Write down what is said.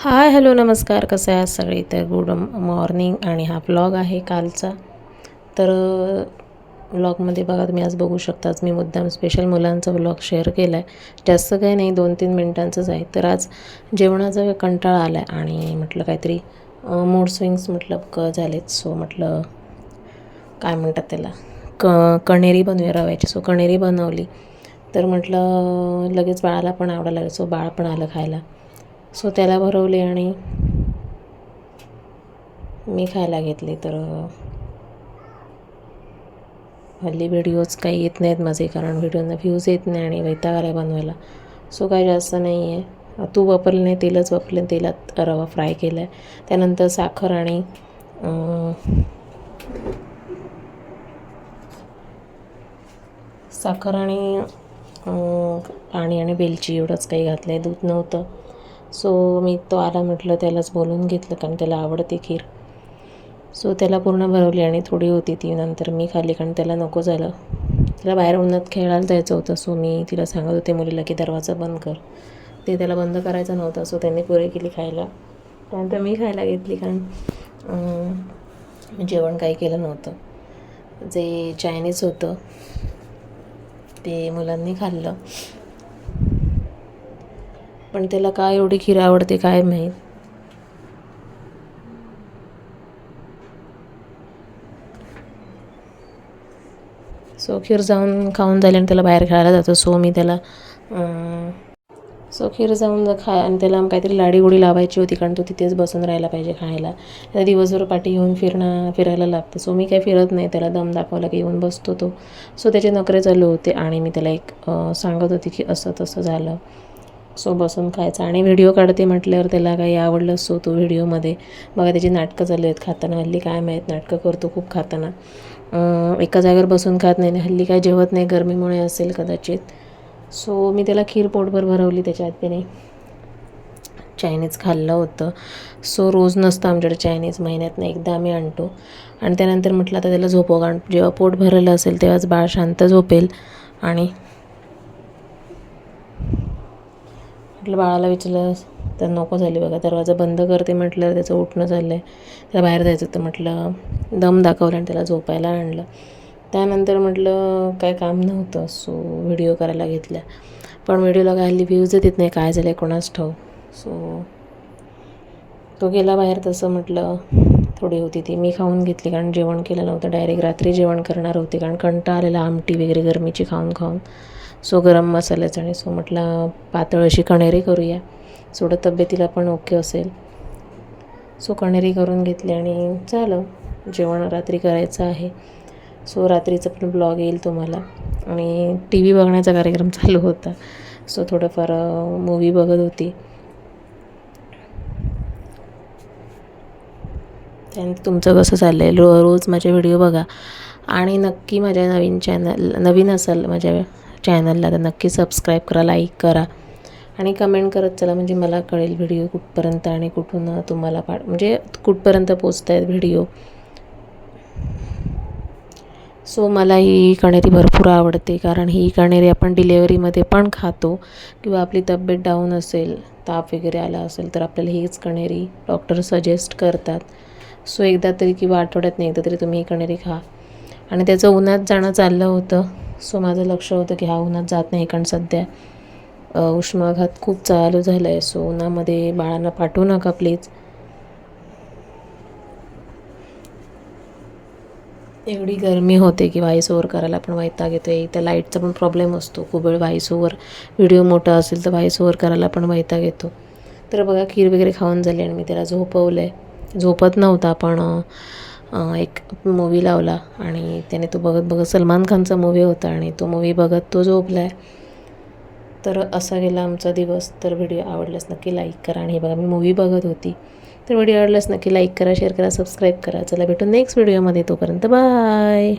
Hi hello नमस्कार, कसं आहे सगळे. तर गुड मॉर्निंग. आणि हा ब्लॉग आहे कालचा. तर ब्लॉगमध्ये बघा, तुम्ही आज बघू शकताच मी मुद्दाम स्पेशल मुलांचा ब्लॉग शेअर केला आहे. जास्त काही नाही, 2-3 मिनिटांचंच आहे. तर आज जेवणाचा कंटाळा आला आहे आणि म्हटलं काहीतरी मूड स्विंग्स म्हटलं झालेत. सो म्हटलं काय म्हणतात त्याला, कण्हेरी बनवूया रव्याची. सो कण्हेरी बनवली. तर म्हटलं लगेच बाळाला पण आवडायला लागलं. सो बाळ पण आलं खायला. सो त्याला भरवली आणि मी खायला घेतली. तर हल्ली व्हिडिओज काही येत नाहीत माझे, कारण व्हिडिओना व्ह्यूज येत नाही आणि वैताग आला बनवायला. सो काही जास्त नाही आहे. तूप वापरलं नाही, तेलच वापरलं. तेलात रवा फ्राय केला आहे. त्यानंतर साखर आणि पाणी आणि वेलची एवढंच काही घातलं आहे. दूध नव्हतं. सो मी तो आला म्हटलं त्यालाच बोलवून घेतलं, कारण त्याला आवडते खीर. सो त्याला पूर्ण भरवली आणि थोडी होती ती नंतर मी खाल्ली, कारण त्याला नको झालं. त्याला बाहेर उन्हात खेळायला जायचं होतं. सो मी तिला सांगत होते मुलीला की दरवाजा बंद कर. ते त्याला बंद करायचा नव्हता. सो त्यांनी पुरे केली खायला. त्यानंतर मी खायला घेतली, कारण जेवण काही केलं नव्हतं. जे चायनीज होतं ते मुलांनी खाल्लं. पण त्याला काय एवढी खीर आवडते काय माहीत. सो खीर खाऊन झाली आणि त्याला बाहेर खेळायला जातो. सो मी त्याला खीर आणि त्याला काहीतरी लाडीगोडी लावायची होती, कारण तो तिथेच बसून राहायला पाहिजे खायला. त्याला दिवसभर पाठी घेऊन फिरायला लागतं. सो मी काही फिरत नाही. त्याला दम दाखवला की येऊन बसतो तो. सो त्याचे नखरे चालू होते आणि मी त्याला सांगत होती की असं तसं झालं. सो बसून खायचं आणि व्हिडिओ काढते म्हटल्यावर त्याला काही आवडलं. सो तो व्हिडिओमध्ये बघा त्याची नाटकं चालू आहेत खाताना. हल्ली काय माहीत नाटकं करतो खूप खाताना. एका जागेवर बसून खात नाही. हल्ली काय जेवत नाही, गरमीमुळे असेल कदाचित. सो मी त्याला खीर पोटभर भरवली. त्याच्यात त्याने चायनीज खाल्लं होतं. सो रोज नसतं आमच्याकडे चायनीज, महिन्यातनं एकदा आम्ही आणतो. आणि त्यानंतर म्हटलं आता त्याला झोपव, कारण जेव्हा पोट भरलेलं असेल तेव्हाच बाळ शांत झोपेल. आणि म्हटलं बाळाला विचारलं तर नको झाली. बघा दरवाजा बंद करते म्हटलं त्याचं उठणं चाललं आहे. त्याला बाहेर जायचं होतं. म्हटलं दम दाखवला आणि त्याला झोपायला आणलं. त्यानंतर म्हटलं काय काम नव्हतं. सो व्हिडिओ करायला घेतल्या. पण व्हिडिओला काय हल्ली व्ह्यूज येत नाही, काय झालं आहे कोणाच ठाऊक. सो तो गेला बाहेर. तसं म्हटलं थोडी होती ती मी खाऊन घेतली, कारण जेवण केलं नव्हतं. डायरेक्ट रात्री जेवण करणार होते, कारण कंटाळा आलेला आमटी वगैरे गरमीची खाऊन. सो गरम मसाल्याचं. आणि सो म्हटलं पातळ अशी कण्हेरी करूया, थोडं तब्येतीला पण ओके असेल. सो कण्हेरी करून घेतली आणि झालं. जेवण रात्री करायचं आहे. सो रात्रीचं पण ब्लॉग येईल तुम्हाला. आणि टी व्ही बघण्याचा कार्यक्रम चालू होता. सो थोडंफार मूवी बघत होती. त्यानंतर तुमचं कसं चाललं आहे. रोज माझे व्हिडिओ बघा. आणि नक्की माझ्या नवीन असाल माझ्या चॅनलला तर नक्की सबस्क्राईब करा, लाईक करा आणि कमेंट करत चला, म्हणजे मला कळेल व्हिडिओ कुठपर्यंत आणि कुठून तुम्हाला म्हणजे कुठपर्यंत पोचत आहेत व्हिडिओ. सो मला ही कण्हेरी भरपूर आवडते, कारण ही कण्हेरी आपण डिलेवरीमध्ये पण खातो, किंवा आपली तब्येत डाऊन असेल, ताप वगैरे आला असेल तर आपल्याला हीच कण्हेरी डॉक्टर सजेस्ट करतात. सो एकदा तरी किंवा आठवड्यातनं एकदा तरी तुम्ही ही कण्हेरी खा. आणि त्याचं उन्हात जाणं चाललं होतं. सो माझं लक्ष होतं की हा उन्हात जात नाही, कारण सध्या उष्माघात खूप चालू झालं आहे. सो उन्हामध्ये बाळांना पाठवू नका प्लीज. एवढी गरमी होते की व्हॉइस ओव्हर करायला पण वैताग येतो. त्या लाईटचा पण प्रॉब्लेम असतो. खूप वेळ व्हॉइस ओव्हर, व्हिडिओ मोठा असेल तर व्हॉइस ओव्हर करायला पण वैताग येतो. तर बघा खीर वगैरे खाऊन झाली आणि मी त्याला झोपवलं आहे. झोपत नव्हता, पण एक मूवी लावला आणि त्याने तो बघत सलमान खानचा मूवी होता आणि तो मूवी बघत तो झोपला आहे. तर असा गेला आमचा दिवस. तर व्हिडिओ आवडल्यास नक्की लाईक करा. आणि हे बघा मी मूवी बघत होती. तर व्हिडिओ आवडल्यास नक्की लाईक करा, शेअर करा, सबस्क्राईब करा. चला भेटू नेक्स्ट व्हिडिओमध्ये. तोपर्यंत बाय.